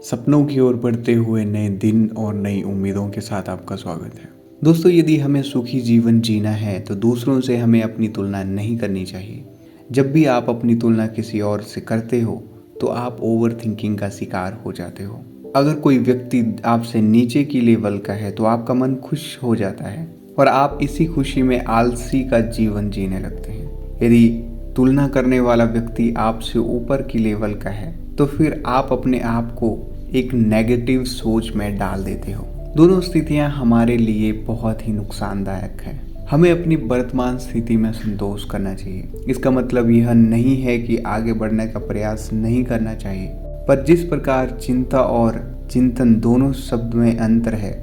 सपनों की ओर बढ़ते हुए नए दिन और नई उम्मीदों के साथ आपका स्वागत है। दोस्तों, यदि हमें सुखी जीवन जीना है तो दूसरों से हमें अपनी तुलना नहीं करनी चाहिए। जब भी आप अपनी तुलना किसी और से करते हो तो आप ओवर थिंकिंग का शिकार हो जाते हो। अगर कोई व्यक्ति आपसे नीचे की लेवल का है तो आपका मन खुश हो जाता है और आप इसी खुशी में आलसी का जीवन जीने लगते हैं। यदि तुलना करने वाला व्यक्ति आपसे ऊपर की लेवल का है तो फिर आप अपने आप को एक नेगेटिव सोच में डाल देते हो। दोनों स्थितियां हमारे लिए बहुत ही नुकसानदायक है। हमें अपनी वर्तमान स्थिति में संतोष करना चाहिए। इसका मतलब यह नहीं है कि आगे बढ़ने का प्रयास नहीं करना चाहिए, पर जिस प्रकार चिंता और चिंतन दोनों शब्द में अंतर है,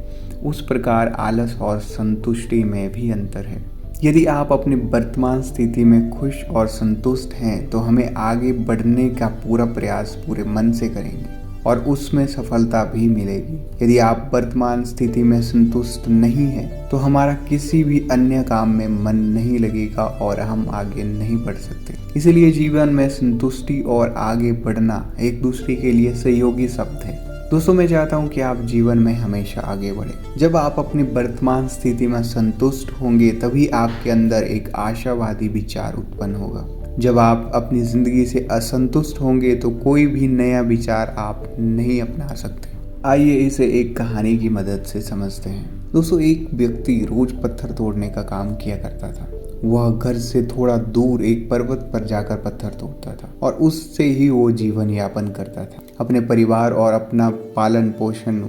उस प्रकार आलस और संतुष्टि में भी अंतर है। यदि आप अपनी वर्तमान स्थिति में खुश और संतुष्ट हैं तो हमें आगे बढ़ने का पूरा प्रयास पूरे मन से करेंगे और उसमें सफलता भी मिलेगी। यदि आप वर्तमान स्थिति में संतुष्ट नहीं हैं तो हमारा किसी भी अन्य काम में मन नहीं लगेगा और हम आगे नहीं बढ़ सकते। इसलिए जीवन में संतुष्टि और आगे बढ़ना एक दूसरे के लिए सहयोगी शब्द है। दोस्तों, मैं चाहता हूं कि आप जीवन में हमेशा आगे बढ़ें। जब आप अपनी वर्तमान स्थिति में संतुष्ट होंगे तभी आपके अंदर एक आशावादी विचार उत्पन्न होगा। जब आप अपनी जिंदगी से असंतुष्ट होंगे तो कोई भी नया विचार आप नहीं अपना सकते। आइए इसे एक कहानी की मदद से समझते हैं। दोस्तों, एक व्यक्ति रोज पत्थर तोड़ने का काम किया करता था। वह घर से थोड़ा दूर एक पर्वत पर जाकर पत्थर तोड़ता था और उससे ही वो जीवन यापन करता था। अपने परिवार और अपना पालन पोषण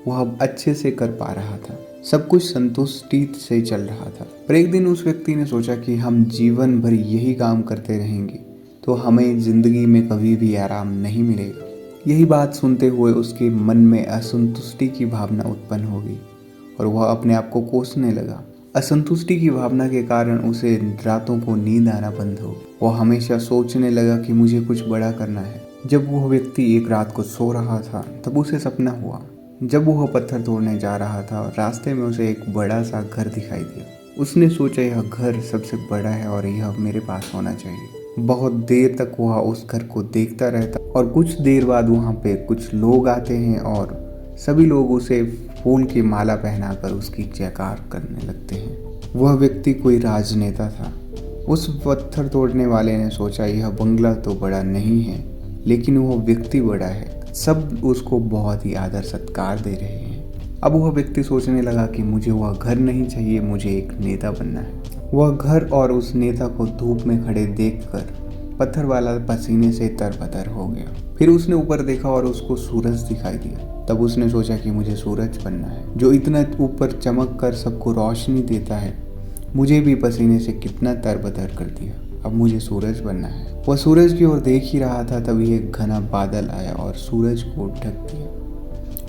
वह अच्छे से कर पा रहा था। सब कुछ संतुष्टि से चल रहा था। पर एक दिन उस व्यक्ति ने सोचा कि हम जीवन भर यही काम करते रहेंगे तो हमें जिंदगी में कभी भी आराम नहीं मिलेगा। यही बात सुनते हुए उसके मन में असंतुष्टि की भावना उत्पन्न हो गई और वह अपने आप को कोसने लगा। असंतुष्टि की भावना के कारण उसे रातों को नींद आना बंद हो गई। वह हमेशा सोचने लगा कि मुझे कुछ बड़ा करना है। जब वह व्यक्ति एक रात को सो रहा था तब उसे सपना हुआ। जब वह पत्थर तोड़ने जा रहा था और रास्ते में उसे एक बड़ा सा घर दिखाई दिया। उसने सोचा यह घर सबसे बड़ा है और यह मेरे पास होना चाहिए। बहुत देर तक वह उस घर को देखता रहता और कुछ देर बाद वहाँ पे कुछ लोग आते हैं और सभी लोग उसे फूल की माला पहनाकर उसकी जयकार करने लगते हैं। वह व्यक्ति कोई राजनेता था। उस पत्थर तोड़ने वाले ने सोचा यह बंगला तो बड़ा नहीं है लेकिन वह व्यक्ति बड़ा है। सब उसको बहुत ही आदर सत्कार दे रहे हैं। अब वह व्यक्ति सोचने लगा कि मुझे वह घर नहीं चाहिए, मुझे एक नेता बनना है। वह घर और उस नेता को धूप में खड़े देखकर पत्थर वाला पसीने से तरबतर हो गया। फिर उसने ऊपर देखा और उसको सूरज दिखाई दिया। तब उसने सोचा कि मुझे सूरज बनना है जो इतना ऊपर चमक कर सबको रोशनी देता है। मुझे भी पसीने से कितना तरबतर कर दिया, अब मुझे सूरज बनना है। वह सूरज की ओर देख ही रहा था तभी एक घना बादल आया और सूरज को ढक दिया।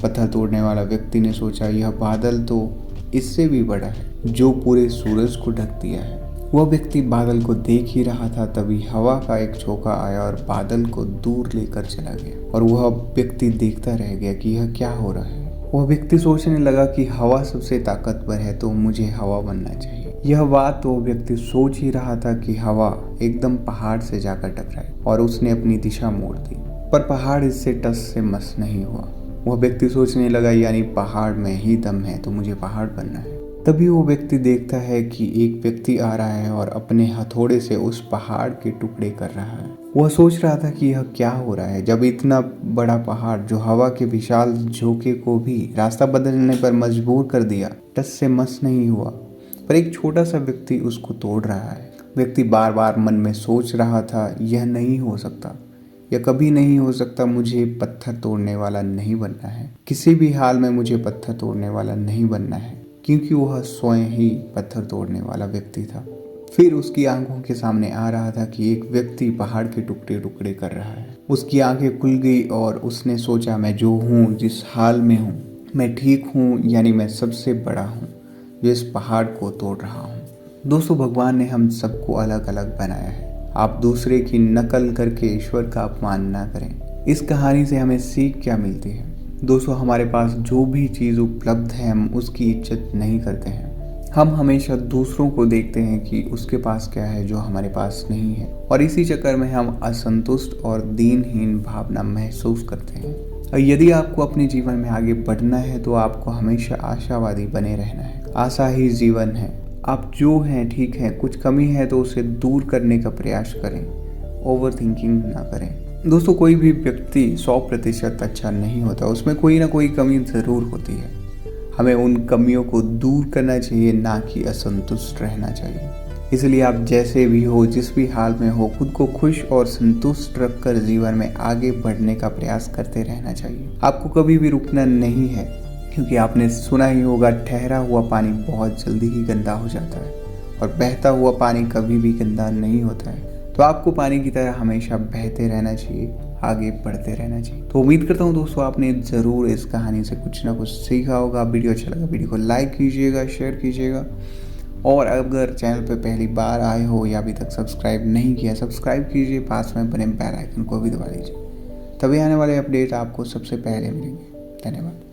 पत्थर तोड़ने वाला व्यक्ति ने सोचा यह बादल तो इससे भी बड़ा है जो पूरे सूरज को ढक दिया है। वह व्यक्ति बादल को देख ही रहा था तभी हवा का एक झोंका आया और बादल को दूर लेकर चला गया और वह व्यक्ति देखता रह गया कि यह क्या हो रहा है। वह व्यक्ति सोचने लगा कि हवा सबसे ताकतवर है तो मुझे हवा बनना चाहिए। यह बात तो व्यक्ति सोच ही रहा था कि हवा एकदम पहाड़ से जाकर टकराई और उसने अपनी दिशा मोड़ दी, पर पहाड़ इससे टस से मस नहीं हुआ। वह व्यक्ति सोचने लगा यानी पहाड़ में ही दम है तो मुझे पहाड़ बनना है। तभी वो व्यक्ति देखता है कि एक व्यक्ति आ रहा है और अपने हथौड़े से उस पहाड़ के टुकड़े कर रहा है। वह सोच रहा था कि यह क्या हो रहा है जब इतना बड़ा पहाड़ जो हवा के विशाल झोंके को भी रास्ता बदलने पर मजबूर कर दिया, टस से मस नहीं हुआ, पर एक छोटा सा व्यक्ति उसको तोड़ रहा है। व्यक्ति बार बार मन में सोच रहा था यह नहीं हो सकता, यह कभी नहीं हो सकता, मुझे पत्थर तोड़ने वाला नहीं बनना है। किसी भी हाल में मुझे पत्थर तोड़ने वाला नहीं बनना है, क्योंकि वह स्वयं ही पत्थर तोड़ने वाला व्यक्ति था। फिर उसकी आंखों के सामने आ रहा था कि एक व्यक्ति पहाड़ के टुकड़े टुकड़े कर रहा है। उसकी आंखें खुल गई और उसने सोचा मैं जो हूँ, जिस हाल में हूँ, मैं ठीक हूँ, यानी मैं सबसे बड़ा हूँ जो इस पहाड़ को तोड़ रहा हूँ। दोस्तों, भगवान ने हम सबको अलग अलग बनाया है। आप दूसरे की नकल करके ईश्वर का अपमान ना करें। इस कहानी से हमें सीख क्या मिलती है? दोस्तों, हमारे पास जो भी चीज़ उपलब्ध है हम उसकी इज्जत नहीं करते हैं। हम हमेशा दूसरों को देखते हैं कि उसके पास क्या है जो हमारे पास नहीं है और इसी चक्कर में हम असंतुष्ट और दीनहीन भावना महसूस करते हैं। और यदि आपको अपने जीवन में आगे बढ़ना है तो आपको हमेशा आशावादी बने रहना है। आशा ही जीवन है। आप जो हैं ठीक है, कुछ कमी है तो उसे दूर करने का प्रयास करें, ओवर थिंकिंग ना करें। दोस्तों, कोई भी व्यक्ति 100% अच्छा नहीं होता, उसमें कोई ना कोई कमी ज़रूर होती है। हमें उन कमियों को दूर करना चाहिए, ना कि असंतुष्ट रहना चाहिए। इसलिए आप जैसे भी हो, जिस भी हाल में हो, खुद को खुश और संतुष्ट रखकर जीवन में आगे बढ़ने का प्रयास करते रहना चाहिए। आपको कभी भी रुकना नहीं है, क्योंकि आपने सुना ही होगा, ठहरा हुआ पानी बहुत जल्दी ही गंदा हो जाता है और बहता हुआ पानी कभी भी गंदा नहीं होता है। तो आपको पानी की तरह हमेशा बहते रहना चाहिए, आगे बढ़ते रहना चाहिए। तो उम्मीद करता हूँ दोस्तों आपने ज़रूर इस कहानी से कुछ ना कुछ सीखा होगा। वीडियो अच्छा लगा, वीडियो को लाइक कीजिएगा, शेयर कीजिएगा, और अगर चैनल पे पहली बार आए हो या अभी तक सब्सक्राइब नहीं किया, सब्सक्राइब कीजिए, पास में बने बेल आइकन को भी दबा लीजिए, तभी आने वाले अपडेट आपको सबसे पहले मिलेंगे। धन्यवाद।